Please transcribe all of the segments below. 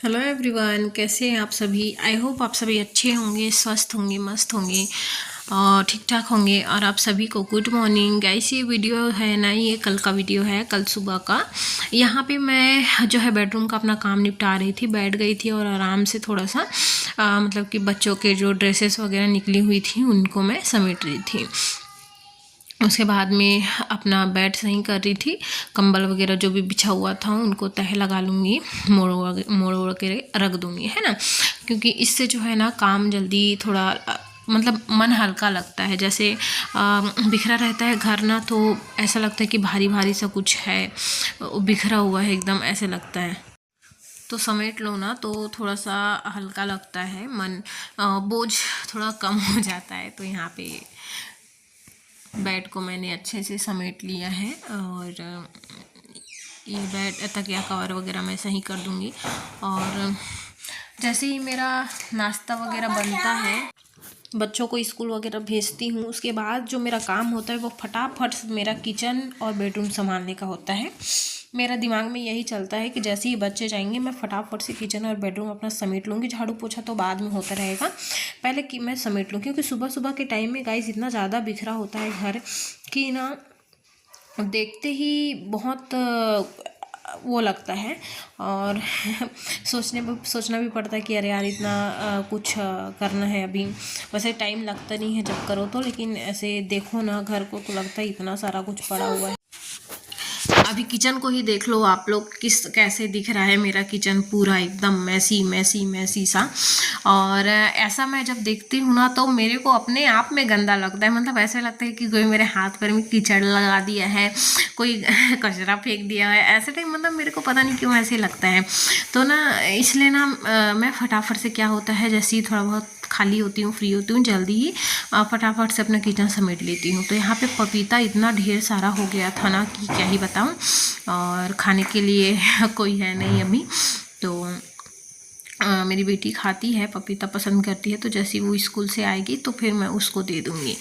Hello everyone, कैसे हैं आप सभी। आई होप आप सभी अच्छे होंगे, स्वस्थ होंगे, मस्त होंगे और ठीक ठाक होंगे। और आप सभी को गुड मॉर्निंग गाइस। ये वीडियो है ना, ये कल का वीडियो है, कल सुबह का। यहाँ पे मैं जो है बेडरूम का अपना काम निपटा रही थी, बैठ गई थी और आराम से थोड़ा सा मतलब कि बच्चों के जो ड्रेसेस वगैरह निकली हुई थी उनको मैं समेट रही थी। उसके बाद में अपना बेड सही कर रही थी, कंबल वगैरह जो भी बिछा हुआ था उनको तह लगा लूँगी, मोड़ के रख दूँगी, है ना। क्योंकि इससे जो है ना काम जल्दी थोड़ा मतलब मन हल्का लगता है। जैसे बिखरा रहता है घर ना, तो ऐसा लगता है कि भारी भारी सा कुछ है, बिखरा हुआ है एकदम, ऐसे लगता है। तो समेट लो ना तो थोड़ा सा हल्का लगता है मन, बोझ थोड़ा कम हो जाता है। तो यहाँ पे बेड को मैंने अच्छे से समेट लिया है और ये बेड तकिया कवर वगैरह मैं सही कर दूँगी। और जैसे ही मेरा नाश्ता वगैरह बनता है, बच्चों को स्कूल वगैरह भेजती हूँ, उसके बाद जो मेरा काम होता है वो फटाफट मेरा किचन और बेडरूम संभालने का होता है। मेरा दिमाग में यही चलता है कि जैसे ही बच्चे जाएंगे मैं फटाफट से किचन और बेडरूम अपना समेट लूँगी। झाड़ू पोछा तो बाद में होता रहेगा, पहले कि मैं समेट लूँ। क्योंकि सुबह सुबह के टाइम में गाइस इतना ज़्यादा बिखरा होता है घर कि ना, देखते ही बहुत वो लगता है। और सोचना भी पड़ता है कि अरे यार इतना कुछ करना है अभी। वैसे टाइम लगता नहीं है जब करो तो, लेकिन ऐसे देखो ना घर को तो लगता है इतना सारा कुछ पड़ा हुआ है। अभी किचन को ही देख लो आप लोग, कैसे दिख रहा है मेरा किचन, पूरा एकदम मैसी मैसी मैसी सा। और ऐसा मैं जब देखती हूँ ना तो मेरे को अपने आप में गंदा लगता है। मतलब ऐसे लगता है कि कोई मेरे हाथ पैर में कीचड़ लगा दिया है, कोई कचरा फेंक दिया है, ऐसे टाइम मतलब मेरे को पता नहीं क्यों ऐसे लगता है। तो ना इसलिए ना मैं फटाफट से, क्या होता है जैसे ही थोड़ा बहुत खाली होती हूँ, फ्री होती हूँ, जल्दी ही फटाफट से अपना किचन समेट लेती हूँ। तो यहाँ पे पपीता इतना ढेर सारा हो गया था ना कि क्या ही बताऊँ। और खाने के लिए कोई है नहीं अभी, तो मेरी बेटी खाती है, पपीता पसंद करती है। तो जैसे वो स्कूल से आएगी तो फिर मैं उसको दे दूँगी।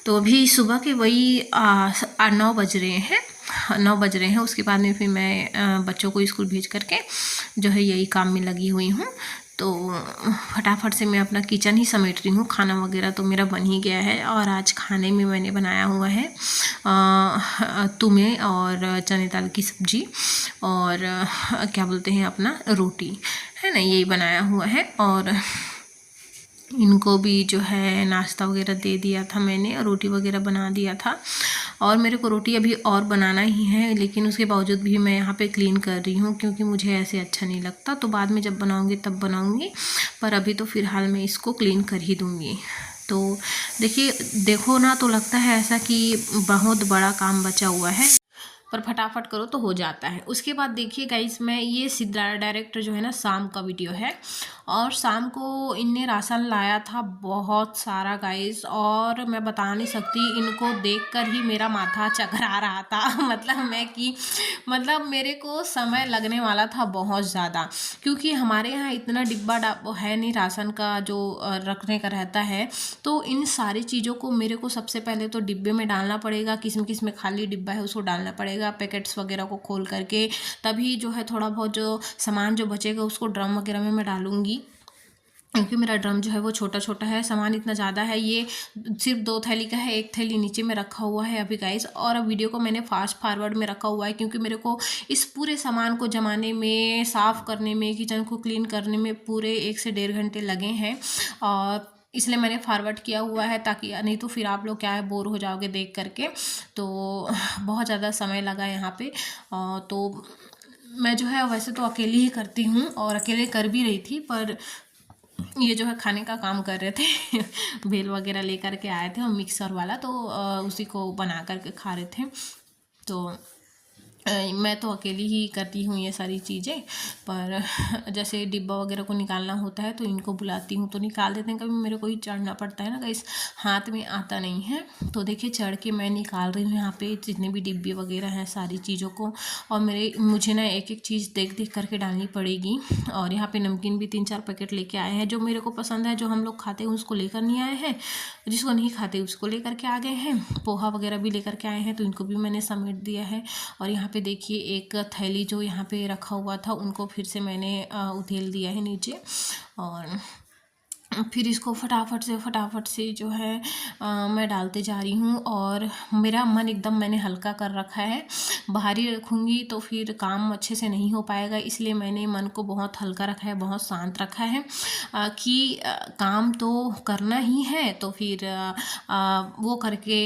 तो अभी सुबह के वही 9 बज रहे हैं, 9 बज रहे हैं। उसके बाद में फिर मैं बच्चों को स्कूल भेज करके जो है यही काम में लगी हुई हूँ। तो फटाफट से मैं अपना किचन ही समेट रही हूँ। खाना वगैरह तो मेरा बन ही गया है। और आज खाने में मैंने बनाया हुआ है तुमे और चने दाल की सब्जी और क्या बोलते हैं अपना रोटी, है ना, यही बनाया हुआ है। और इनको भी जो है नाश्ता वगैरह दे दिया था मैंने, और रोटी वगैरह बना दिया था। और मेरे को रोटी अभी और बनाना ही है, लेकिन उसके बावजूद भी मैं यहाँ पे क्लीन कर रही हूँ क्योंकि मुझे ऐसे अच्छा नहीं लगता। तो बाद में जब बनाऊँगी तब बनाऊँगी, पर अभी तो फ़िलहाल मैं इसको क्लीन कर ही दूँगी। तो देखिए, देखो ना तो लगता है ऐसा कि बहुत बड़ा काम बचा हुआ है, पर फटाफट करो तो हो जाता है। उसके बाद देखिए गाइस, मैं ये सीधा डायरेक्ट जो है ना शाम का वीडियो है। और शाम को इनने राशन लाया था बहुत सारा गाइस, और मैं बता नहीं सकती, इनको देखकर ही मेरा माथा चकरा रहा था। मतलब मेरे को समय लगने वाला था बहुत ज़्यादा, क्योंकि हमारे यहाँ इतना डिब्बा है नहीं राशन का जो रखने का रहता है। तो इन सारी चीज़ों को मेरे को सबसे पहले तो डिब्बे में डालना पड़ेगा, किस में खाली डिब्बा है उसको डालना पड़ेगा, पैकेट्स वगैरह को खोल करके, तभी जो है थोड़ा बहुत जो सामान जो बचेगा उसको ड्रम वगैरह में मैं डालूँगी। क्योंकि मेरा ड्रम जो है वो छोटा छोटा है, सामान इतना ज़्यादा है, ये सिर्फ 2 थैली का है, 1 थैली नीचे में रखा हुआ है अभी गाइस। और अब वीडियो को मैंने फास्ट फॉरवर्ड में रखा हुआ है क्योंकि मेरे को इस पूरे सामान को जमाने में, साफ़ करने में, किचन को क्लीन करने में पूरे 1 से 1.5 घंटे लगे हैं। और इसलिए मैंने फॉरवर्ड किया हुआ है, ताकि नहीं तो फिर आप लोग क्या है बोर हो जाओगे देख करके। तो बहुत ज़्यादा समय लगा यहाँ पे। तो मैं जो है वैसे तो अकेली ही करती हूँ और अकेले कर भी रही थी, पर ये जो है खाने का काम कर रहे थे। भेल वगैरह लेकर के आए थे और मिक्सर वाला, तो उसी को बना करके खा रहे थे। तो मैं तो अकेली ही करती हूँ ये सारी चीज़ें। पर जैसे डिब्बा वगैरह को निकालना होता है तो इनको बुलाती हूँ तो निकाल देते हैं। कभी मेरे को ही चढ़ना पड़ता है ना गाइस, हाथ में आता नहीं है। तो देखिए चढ़ के मैं निकाल रही हूँ यहाँ पे जितने भी डिब्बे वगैरह हैं सारी चीज़ों को। और मुझे ना एक एक चीज़ देख देख करके डालनी पड़ेगी। और यहाँ पे नमकीन भी 3-4 पैकेट लेके आए हैं, जो मेरे को पसंद है, जो हम लोग खाते हैं उसको लेकर नहीं आए हैं, जिसको नहीं खाते उसको लेकर के आ गए हैं। पोहा वगैरह भी लेकर के आए हैं तो इनको भी मैंने समेट दिया है। और यहाँ पे देखिए एक थैली जो यहाँ पे रखा हुआ था उनको फिर से मैंने उधेल दिया है नीचे। और फिर इसको फटाफट से जो है मैं डालते जा रही हूँ। और मेरा मन एकदम मैंने हल्का कर रखा है, बाहरी रखूँगी तो फिर काम अच्छे से नहीं हो पाएगा, इसलिए मैंने मन को बहुत हल्का रखा है, बहुत शांत रखा है कि काम तो करना ही है, तो फिर वो करके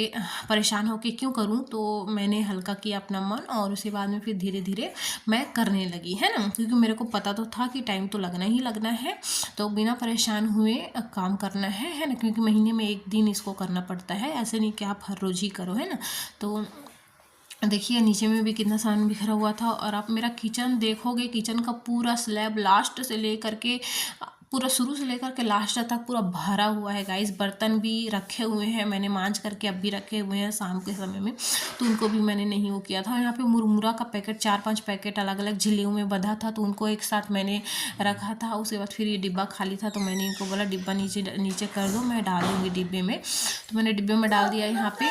परेशान होके क्यों करूँ। तो मैंने हल्का किया अपना मन और उसके बाद में फिर धीरे धीरे मैं करने लगी, है ना, क्योंकि मेरे को पता तो था कि टाइम तो लगना ही लगना है, तो बिना परेशान हुए काम करना है ना, क्योंकि महीने में एक दिन इसको करना पड़ता है, ऐसे नहीं कि आप हर रोज ही करो, है ना। तो देखिए नीचे में भी कितना सामान बिखरा हुआ था। और आप मेरा किचन देखोगे, किचन का पूरा स्लैब लास्ट से लेकर के पूरा शुरू से लेकर के लास्ट तक पूरा भरा हुआ है गाइस। बर्तन भी रखे हुए हैं, मैंने मांज करके अब भी रखे हुए हैं शाम के समय में, तो उनको भी मैंने नहीं वो किया था। यहाँ पे मुरमुरा का पैकेट 4-5 पैकेट अलग अलग झिल्लियों में बंधा था, तो उनको एक साथ मैंने रखा था। उसके बाद फिर ये डिब्बा खाली था, तो मैंने इनको बोला डिब्बा नीचे कर दो, मैं डाल दूँगी डिब्बे में। तो मैंने डिब्बे में डाल दिया यहाँ पे।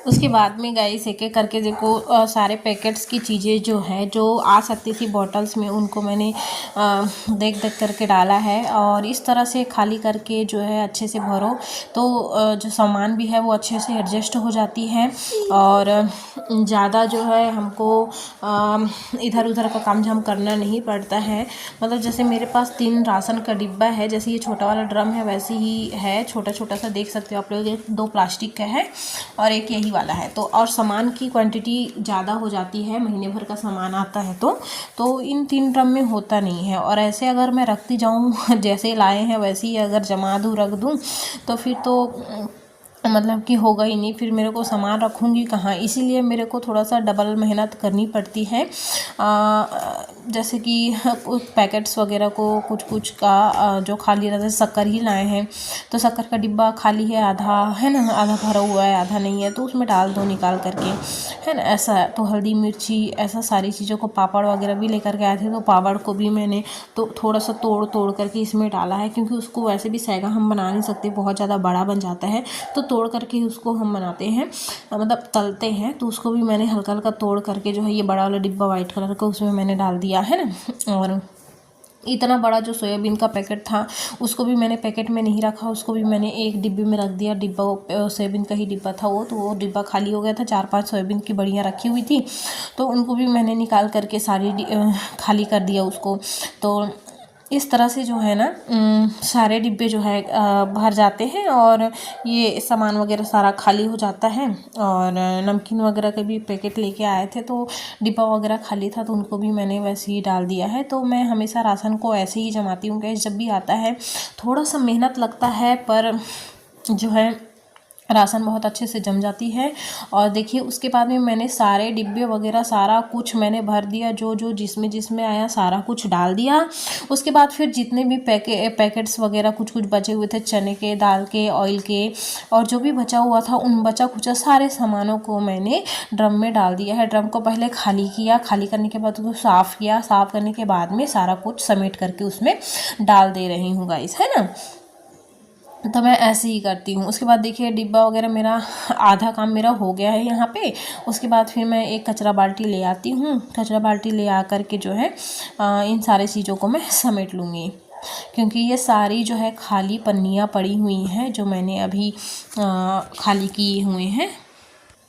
उसके बाद में गाइस एक एक करके देखो सारे पैकेट्स की चीज़ें जो है जो आ सकती थी बॉटल्स में, उनको मैंने देख देख करके डाला है। और इस तरह से खाली करके जो है अच्छे से भरो, तो जो सामान भी है वो अच्छे से एडजस्ट हो जाती है। और ज़्यादा जो है हमको इधर उधर का काम झाम करना नहीं पड़ता है। मतलब जैसे मेरे पास 3 राशन का डिब्बा है, जैसे ये छोटा वाला ड्रम है वैसे ही है, छोटा छोटा सा देख सकते हो आप लोग। 2 प्लास्टिक का है और एक यही वाला है। तो और सामान की क्वांटिटी ज़्यादा हो जाती है, महीने भर का सामान आता है तो इन 3 ड्रम में होता नहीं है। और ऐसे अगर मैं रखती जाऊँ जैसे लाए हैं वैसे ही अगर जमा दूँ रख दूँ तो फिर तो मतलब कि होगा ही नहीं, फिर मेरे को सामान रखूँगी कहाँ। इसीलिए मेरे को थोड़ा सा डबल मेहनत करनी पड़ती है। जैसे कि पैकेट्स वगैरह को कुछ का जो खाली रहता है, शक्कर ही लाए हैं तो शक्कर का डिब्बा खाली है आधा, है ना, आधा भरा हुआ है आधा नहीं है, तो उसमें डाल दो निकाल करके, है ना, ऐसा। तो हल्दी मिर्ची ऐसा सारी चीज़ों को, पापड़ वगैरह भी लेकर के आए थे, तो पापड़ को भी मैंने तो थोड़ा सा तोड़ करके इसमें डाला है, क्योंकि उसको वैसे भी सैगा हम बना नहीं सकते, बहुत ज़्यादा बड़ा बन जाता है, तो तोड़ करके उसको हम बनाते हैं, मतलब तलते हैं। तो उसको भी मैंने हल्का हल्का तोड़ करके जो है ये बड़ा वाला डिब्बा वाइट कलर का उसमें मैंने डाल दिया है ना। और इतना बड़ा जो सोयाबीन का पैकेट था उसको भी मैंने पैकेट में नहीं रखा, उसको भी मैंने एक डिब्बे में रख दिया। डिब्बा सोयाबीन का ही डिब्बा था वो, तो वो डिब्बा खाली हो गया था। 4-5 सोयाबीन की बड़ियाँ रखी हुई थी, तो उनको भी मैंने निकाल करके सारी खाली कर दिया उसको। तो इस तरह से जो है ना सारे डिब्बे जो है भर जाते हैं और ये सामान वगैरह सारा खाली हो जाता है। और नमकीन वगैरह के भी पैकेट लेके आए थे, तो डिब्बा वगैरह खाली था, तो उनको भी मैंने वैसे ही डाल दिया है। तो मैं हमेशा राशन को ऐसे ही जमाती हूँ गैस, जब भी आता है थोड़ा सा मेहनत लगता है, पर जो है राशन बहुत अच्छे से जम जाती है। और देखिए उसके बाद में मैंने सारे डिब्बे वगैरह सारा कुछ मैंने भर दिया, जो जो जिसमें आया सारा कुछ डाल दिया। उसके बाद फिर जितने भी पैकेट्स वगैरह कुछ बचे हुए थे, चने के, दाल के, ऑयल के, और जो भी बचा हुआ था उन बचा खुचा सारे सामानों को मैंने ड्रम में डाल दिया है। ड्रम को पहले खाली किया, खाली करने के बाद उसको साफ़ किया, साफ़ करने के बाद में सारा कुछ समेट करके उसमें डाल दे रही हूँ गाइस, है ना। तो मैं ऐसे ही करती हूँ। उसके बाद देखिए डिब्बा वगैरह मेरा आधा काम मेरा हो गया है यहाँ पे। उसके बाद फिर मैं एक कचरा बाल्टी ले आती हूँ, कचरा बाल्टी ले आ कर के जो है इन सारी चीज़ों को मैं समेट लूँगी, क्योंकि ये सारी जो है खाली पन्नियाँ पड़ी हुई हैं जो मैंने अभी खाली किए हुए हैं।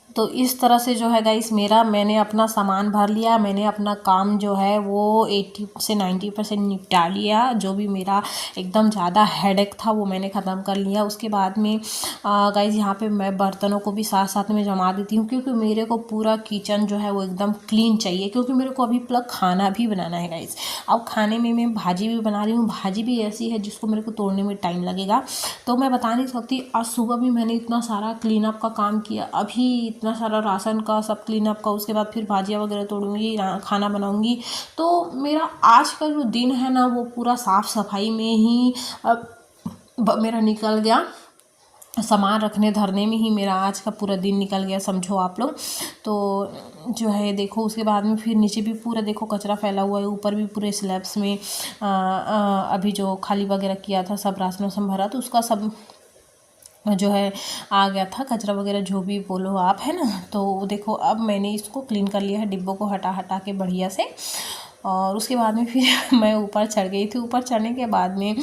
तो इस तरह से जो है गाइस मैंने अपना सामान भर लिया, मैंने अपना काम जो है वो 80 से 90% निपटा लिया। जो भी मेरा एकदम ज़्यादा हेडेक था वो मैंने ख़त्म कर लिया। उसके बाद में गाइस यहाँ पे मैं बर्तनों को भी साथ साथ में जमा देती हूँ, क्योंकि मेरे को पूरा किचन जो है वो एकदम क्लीन चाहिए, क्योंकि मेरे को अभी प्लस खाना भी बनाना है गाइस। अब खाने में मैं भाजी भी बना रही हूँ, भाजी भी ऐसी है जिसको मेरे को तोड़ने में टाइम लगेगा, तो मैं बता नहीं सकती। आज सुबह भी मैंने इतना सारा क्लीन अप का काम किया, अभी इतना सारा राशन का सब क्लीन अप का, उसके बाद फिर भाजियाँ वगैरह तोड़ूंगी, खाना बनाऊंगी। तो मेरा आज का जो दिन है ना वो पूरा साफ़ सफाई में ही मेरा निकल गया, सामान रखने धरने में ही मेरा आज का पूरा दिन निकल गया, समझो आप लोग। तो जो है देखो उसके बाद में फिर नीचे भी पूरा देखो कचरा फैला हुआ है, ऊपर भी पूरे स्लैब्स में अभी जो खाली वगैरह किया था सब राशन वासन भरा, तो उसका सब जो है आ गया था कचरा वगैरह, जो भी बोलो आप, है ना। तो देखो अब मैंने इसको क्लीन कर लिया है, डिब्बों को हटा हटा के बढ़िया से। और उसके बाद में फिर मैं ऊपर चढ़ गई थी। ऊपर चढ़ने के बाद में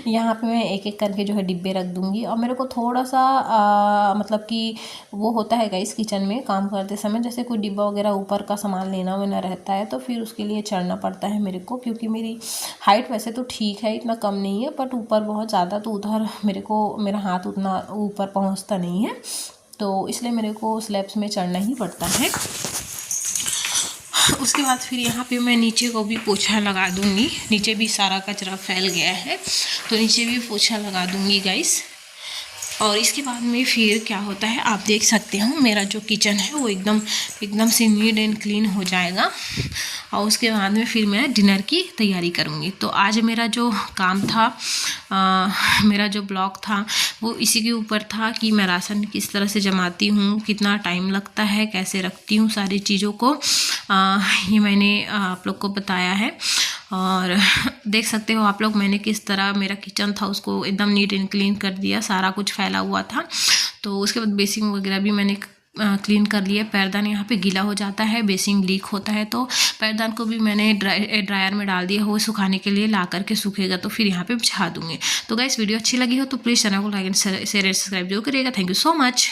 यहाँ पे मैं एक एक करके जो है डिब्बे रख दूँगी। और मेरे को थोड़ा सा मतलब कि वो होता है गाइस किचन में काम करते समय, जैसे कोई डिब्बा वगैरह ऊपर का सामान लेना वेना रहता है तो फिर उसके लिए चढ़ना पड़ता है मेरे को, क्योंकि मेरी हाइट वैसे तो ठीक है, इतना कम नहीं है, बट ऊपर बहुत ज़्यादा, तो उधर मेरे को मेरा हाथ उतना ऊपर पहुँचता नहीं है, तो इसलिए मेरे को स्लैब्स में चढ़ना ही पड़ता है। उसके बाद फिर यहाँ पे मैं नीचे को भी पोछा लगा दूँगी। नीचे भी सारा कचरा फैल गया है तो नीचे भी पोछा लगा दूँगी गाइस। और इसके बाद में फिर क्या होता है आप देख सकते हो, मेरा जो किचन है वो एकदम से नीट एंड क्लीन हो जाएगा। और उसके बाद में फिर मैं डिनर की तैयारी करूँगी। तो आज मेरा जो काम था, मेरा जो ब्लॉग था वो इसी के ऊपर था कि मैं राशन किस तरह से जमाती हूँ, कितना टाइम लगता है, कैसे रखती हूँ सारी चीज़ों को, ये मैंने आप लोग को बताया है। और देख सकते हो आप लोग, मैंने किस तरह मेरा किचन था उसको एकदम नीट एंड क्लीन कर दिया, सारा कुछ फैला हुआ था। तो उसके बाद बेसिंग वगैरह भी मैंने क्लीन कर लिया। पैरदान यहाँ पे गीला हो जाता है, बेसिंग लीक होता है, तो पैरदान को भी मैंने ड्रायर में डाल दिया, वो सुखाने के लिए ला करके सूखेगा तो फिर यहाँ पे बिछा दूँगी। तो गाइस वीडियो अच्छी लगी हो तो प्लीज़ चैनल को like and share and subscribe जरूर करिएगा। Thank you so much.